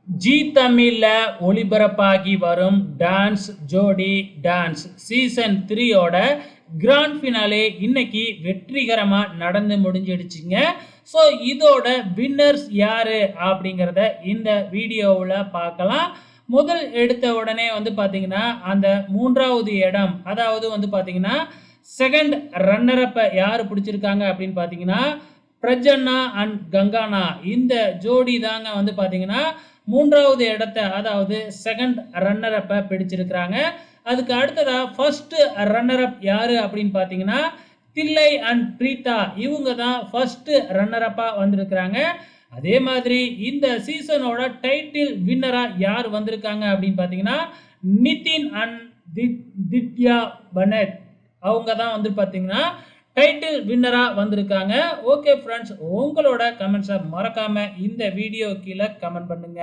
G தமிழ்ல ஒளிபரப்பாகி வரும் dance ஜோடி டான்ஸ் சீசன் 3யோட கிராண்ட் ஃபினாலே இன்னைக்கு வெற்றிகரமா நடந்து முடிஞ்சிடுச்சுங்க. ஸோ இதோட வின்னர்ஸ் யாரு அப்படிங்கிறத இந்த வீடியோவில் பார்க்கலாம். முதல் எடுத்த உடனே வந்து பார்த்தீங்கன்னா அந்த மூன்றாவது இடம், அதாவது வந்து பார்த்தீங்கன்னா செகண்ட் ரன்னரப்பை யார் பிடிச்சிருக்காங்க அப்படின்னு பார்த்தீங்கன்னா பிரஜன்னா அண்ட் கங்கானா. இந்த ஜோடி தாங்க வந்து பார்த்தீங்கன்னா மூன்றாவது இடத்தை, அதாவது செகண்ட் ரன்னர் அப்பை பிடிச்சிருக்கிறாங்க. அதுக்கு அடுத்ததா ஃபர்ஸ்ட் ரன்னர் அப் யாரு அப்படின்னு பார்த்தீங்கன்னா தில்லை அண்ட் பிரீதா. இவங்க தான் ஃபர்ஸ்ட் ரன்னர் அப்பா வந்திருக்கிறாங்க. அதே மாதிரி இந்த சீசனோட டைட்டில் வின்னரா யார் வந்திருக்காங்க அப்படின்னு பார்த்தீங்கன்னா நிதின் அண்ட் தித்யா பனத். அவங்க தான் வந்து பார்த்தீங்கன்னா டைட்டில் வின்னரா வந்திருக்காங்க. ஓகே ஃப்ரெண்ட்ஸ், உங்களோட கமெண்ட்ஸை மறக்காம இந்த வீடியோ கீழே கமெண்ட் பண்ணுங்க.